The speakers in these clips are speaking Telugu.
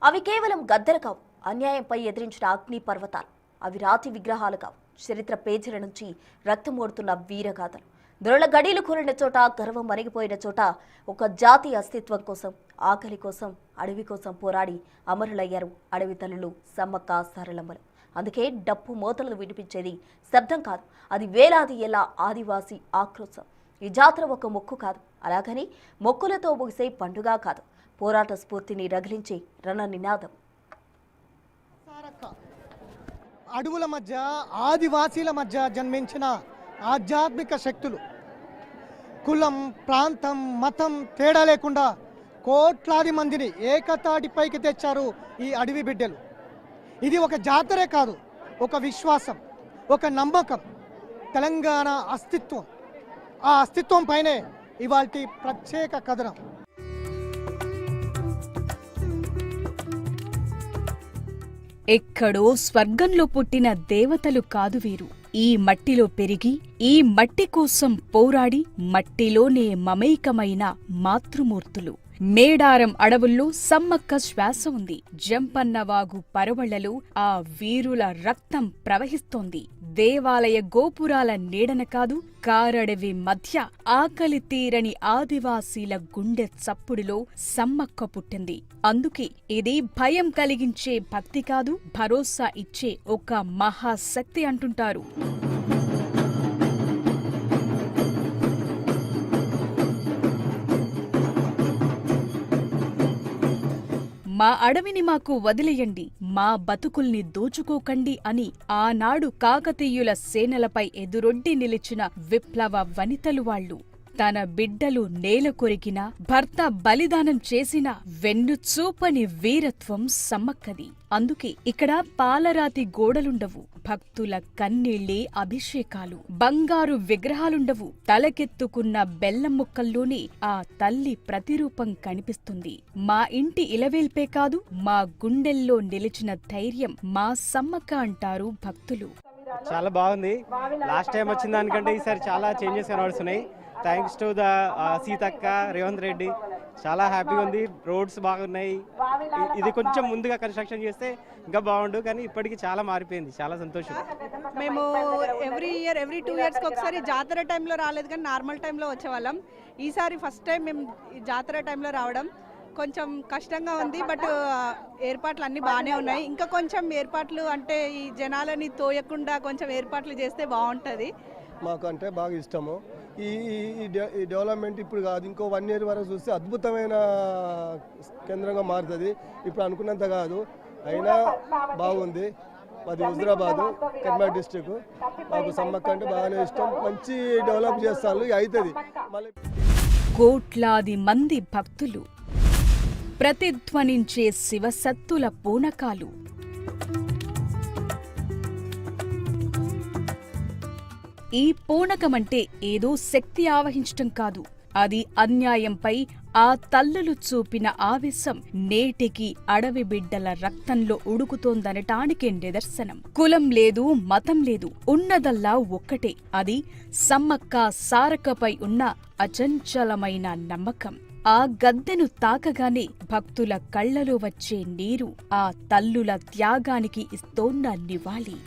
అవి కేవలం గద్దెలు కావు, అన్యాయంపై ఎదిరించిన అగ్ని పర్వతాలు. అవి రాతి విగ్రహాలు కావు, చరిత్ర పేజీల నుంచి రక్తం ఓడుతున్న వీరగాథలు. దొరల గడీలు కూరిన చోట, గర్వం మరిగిపోయిన చోట ఒక జాతి అస్తిత్వం కోసం, ఆకలి కోసం, అడవి కోసం పోరాడి అమరులయ్యారు అడవి తల్లులు సమ్మక్క సారలమ్మలు. అందుకే డప్పు మోతలు వినిపించేది శబ్దం కాదు, అది వేలాది ఏళ్ల ఆదివాసీ ఆక్రోశం. ఈ జాతర ఒక మొక్కు కాదు, అలాగని మొక్కులతో ముగిసే పండుగ కాదు, పోరాట స్ఫూర్తిని రగిలించే రణ నినాదం. అడవుల మధ్య, ఆదివాసీల మధ్య జన్మించిన ఆధ్యాత్మిక శక్తులు. కులం, ప్రాంతం, మతం తేడా లేకుండా కోట్లాది మందిని ఏకతాటిపైకి తెచ్చారు ఈ అడవి బిడ్డలు. ఇది ఒక జాతరే కాదు, ఒక విశ్వాసం, ఒక నమ్మకం, తెలంగాణ అస్తిత్వం. ఆ అస్తిత్వం పైనే ఇవాల్టి ప్రత్యేక కథనం. ఎక్కడో స్వర్గంలో పుట్టిన దేవతలు కాదు వీరు. ఈ మట్టిలో పెరిగి, ఈ మట్టి కోసం పోరాడి, మట్టిలోనే మమేకమైన మాతృమూర్తులు. మేడారం అడవుల్లో సమ్మక్క శ్వాస ఉంది. జంపన్నవాగు పరవళ్లలో ఆ వీరుల రక్తం ప్రవహిస్తోంది. దేవాలయ గోపురాల నీడన కాదు, కారడవి మధ్య ఆకలి తీరని ఆదివాసీల గుండె చప్పుడులో సమ్మక్క పుట్టింది. అందుకే ఇది భయం కలిగించే భక్తి కాదు, భరోసా ఇచ్చే ఒక మహాశక్తి అంటుంటారు. మా అడవిని మాకు వదిలేయండి, మా బతుకుల్ని దోచుకోకండి అని ఆనాడు కాకతీయుల సేనలపై ఎదురొడ్డి నిలిచిన విప్లవ వనితలు వాళ్లు. తన బిడ్డలు నేల కొరికినా, భర్త బలిదానం చేసినా వెన్నుచూపని వీరత్వం సమ్మక్కది. అందుకే ఇక్కడ పాలరాతి గోడలుండవు, భక్తుల కన్నీళ్లే అభిషేకాలు, బంగారు విగ్రహాలుండవు. తలకెత్తుకున్న బెల్లం ముక్కల్లోనే ఆ తల్లి ప్రతిరూపం కనిపిస్తుంది. మా ఇంటి ఇలవేల్పే కాదు, మా గుండెల్లో నిలిచిన ధైర్యం మా సమ్మక్క అంటారు భక్తులు. చాలా బాగుంది. లాస్ట్ టైం వచ్చిన దానికంటే ఈసారి చాలా చేంజెస్ కనబడుతున్నాయి. Thanks to the Seethakka, Revanth Reddy. చాలా హ్యాపీగా ఉంది. రోడ్స్ బాగున్నాయి. ఇది కొంచెం ముందుగా కన్స్ట్రక్షన్ చేస్తే ఇంకా బాగుండు, కానీ ఇప్పటికి చాలా మారిపోయింది. చాలా సంతోషం. మేము ఎవ్రీ 2 ఇయర్స్కి ఒకసారి జాతర టైంలో రాలేదు, కానీ నార్మల్ టైంలో వచ్చేవాళ్ళం. ఈసారి ఫస్ట్ టైం మేము జాతర టైంలో రావడం కొంచెం కష్టంగా ఉంది, బట్ ఏర్పాట్లు అన్నీ బాగానే ఉన్నాయి. ఇంకా కొంచెం ఏర్పాట్లు అంటే ఈ జనాలని తోయకుండా కొంచెం ఏర్పాట్లు చేస్తే బాగుంటుంది. మాకు అంటే బాగా ఇష్టము. ఈ డెవలప్మెంట్ ఇప్పుడు కాదు, ఇంకో 1 year వరకు చూస్తే అద్భుతమైన కేంద్రంగా మారుతుంది. ఇప్పుడు అనుకున్నంత కాదు, అయినా బాగుంది. మాది హుజురాబాదు, కర్నూలు డిస్టిక్. మాకు సమ్మక్క అంటే బాగానే ఇష్టం. మంచి డెవలప్ చేస్తాను, అవుతుంది. కోట్లాది మంది భక్తులు, ప్రతిధ్వనించే శివసత్తుల పూనకాలు. ఈ పూనకమంటే ఏదో శక్తి ఆవహించటం కాదు, అది అన్యాయంపై ఆ తల్లులు చూపిన ఆవేశం నేటికి అడవి బిడ్డల రక్తంలో ఉడుకుతోందనటానికి నిదర్శనం. కులం లేదు, మతం లేదు, ఉన్నదల్లా ఒక్కటే, అది సమ్మక్క సారక్కపై ఉన్న అచంచలమైన నమ్మకం. ఆ గద్దెను తాకగానే భక్తుల కళ్లలో వచ్చే నీరు ఆ తల్లుల త్యాగానికి ఇస్తోన్న నివాళి.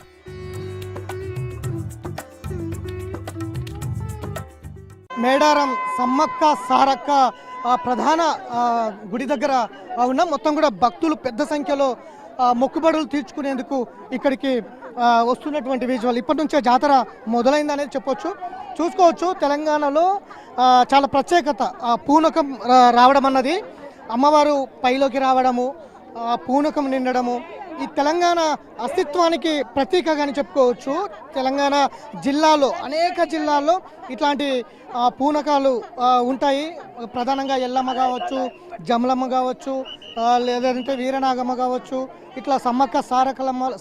మేడారం సమ్మక్క సారక్క ప్రధాన గుడి దగ్గర ఉన్న మొత్తం కూడా భక్తులు పెద్ద సంఖ్యలో మొక్కుబడులు తీర్చుకునేందుకు ఇక్కడికి వస్తున్నటువంటి విజువల్. ఇప్పటి నుంచే జాతర మొదలైందనేది చెప్పొచ్చు. చూసుకోవచ్చు, తెలంగాణలో చాలా ప్రత్యేకత పూనకం రావడం అన్నది. అమ్మవారు పైలోకి రావడము, పూనకం నిండడము ఈ తెలంగాణ అస్తిత్వానికి ప్రతీకగాని చెప్పుకోవచ్చు. తెలంగాణ జిల్లాలో, అనేక జిల్లాల్లో ఇట్లాంటి పూనకాలు ఉంటాయి. ప్రధానంగా ఎల్లమ్మ కావచ్చు, జమలమ్మ కావచ్చు, లేదంటే వీరనాగమ్మ కావచ్చు, ఇట్లా సమ్మక్క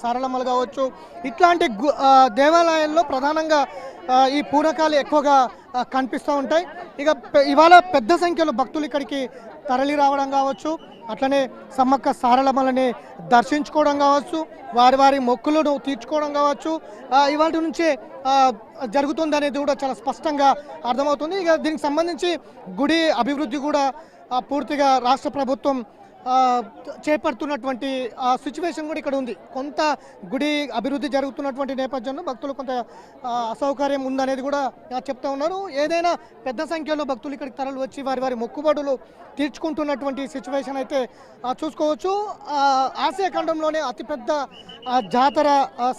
సారలమ్మలు కావచ్చు. ఇట్లాంటి దేవాలయాల్లో ప్రధానంగా ఈ పూనకాలు ఎక్కువగా కనిపిస్తూ ఉంటాయి. ఇక ఇవాళ పెద్ద సంఖ్యలో భక్తులు ఇక్కడికి తరలి రావడం కావచ్చు, అట్లనే సమ్మక్క సారలమ్మలని దర్శించుకోవడం కావచ్చు, వారి వారి మొక్కులను తీర్చుకోవడం కావచ్చు, ఇవాటి నుంచే జరుగుతుంది అనేది కూడా చాలా స్పష్టంగా అర్థమవుతుంది. ఇక దీనికి సంబంధించి గుడి అభివృద్ధి కూడా పూర్తిగా రాష్ట్ర ప్రభుత్వం చేపడుతున్నటువంటి సిచ్యువేషన్ కూడా ఇక్కడ ఉంది. కొంత గుడి అభివృద్ధి జరుగుతున్నటువంటి నేపథ్యంలో భక్తులు కొంత అసౌకర్యం ఉందనేది కూడా చెప్తా ఉన్నారు. ఏదైనా పెద్ద సంఖ్యలో భక్తులు ఇక్కడికి తరలి వచ్చి వారి వారి మొక్కుబడులు తీర్చుకుంటున్నటువంటి సిచ్యువేషన్ అయితే చూసుకోవచ్చు. ఆసియా ఖండంలోనే అతిపెద్ద జాతర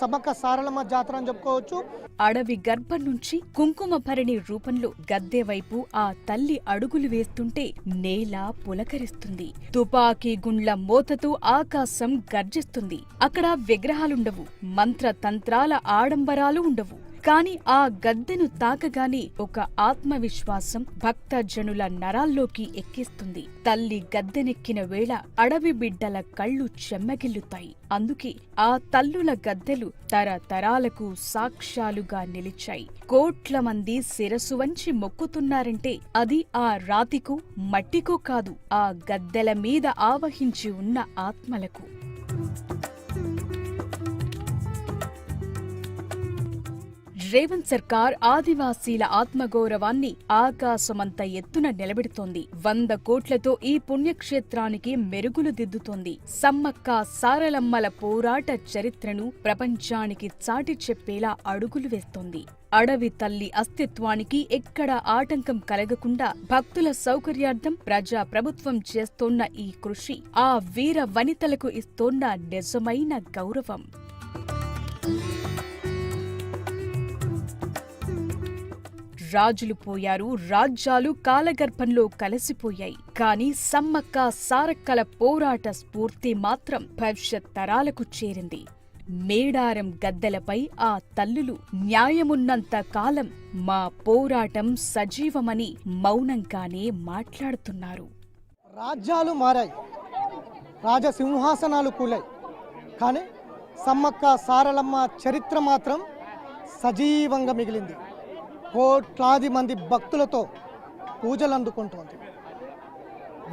సమ్మక్క సారలమ్మ జాతర అని చెప్పుకోవచ్చు. అడవి గర్భం నుంచి కుంకుమ భరణి రూపంలో గద్దె వైపు ఆ తల్లి అడుగులు వేస్తుంటే నేల పులకరిస్తుంది. తుపాకీ గుండ్ల మోతతో ఆకాశం గర్జిస్తుంది. అక్కడ విగ్రహాలుండవు, మంత్రతంత్రాల ఆడంబరాలు ఉండవు. కాని ఆ గద్దెను తాకగానే ఒక ఆత్మవిశ్వాసం భక్తజనుల నరాల్లోకి ఎక్కిస్తుంది. తల్లి గద్దెనెక్కిన వేళ అడవి బిడ్డల కళ్ళు చెమ్మగిల్లుతాయి. అందుకే ఆ తల్లుల గద్దెలు తరతరాలకు సాక్ష్యాలుగా నిలిచాయి. కోట్ల మంది శిరసు వంచి మొక్కుతున్నారంటే అది ఆ రాతికో మట్టికో కాదు, ఆ గద్దెల మీద ఆవహించి ఉన్న ఆత్మలకు. రేవంత్ సర్కార్ ఆదివాసీల ఆత్మగౌరవాన్ని ఆకాశమంత ఎత్తున నిలబెడుతోంది. 100 కోట్లతో ఈ పుణ్యక్షేత్రానికి మెరుగులు దిద్దుతోంది. సమ్మక్క సారలమ్మల పోరాట చరిత్రను ప్రపంచానికి చాటి చెప్పేలా అడుగులు వేస్తోంది. అడవి తల్లి అస్తిత్వానికి ఎక్కడ ఆటంకం కలగకుండా భక్తుల సౌకర్యార్థం ప్రజా ప్రభుత్వం చేస్తోన్న ఈ కృషి ఆ వీర వనితలకు ఇస్తోన్న నిజమైన గౌరవం. రాజులు పోయారు, రాజ్యాలు కాలగర్భంలో కలిసిపోయాయి. కాని సమ్మక్క సారక్కల పోరాట స్ఫూర్తి మాత్రం భవిష్యత్ తరాలకు చేరింది. మేడారం గద్దెలపై ఆ తల్లులు న్యాయమున్నంత కాలం మా పోరాటం సజీవమని మౌనంగానే మాట్లాడుతున్నారు. రాజ్యాలు మారాయి, రాజసింహాసనాలు కూలాయి, కానీ సమ్మక్క సారలమ్మ చరిత్ర మాత్రం సజీవంగా మిగిలింది. కోట్లాది మంది భక్తులతో పూజలు అందుకుంటోంది.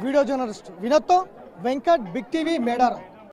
వీడియో జర్నలిస్ట్ వినోద్తో వెంకట్, బిగ్ టీవీ, మేడారం.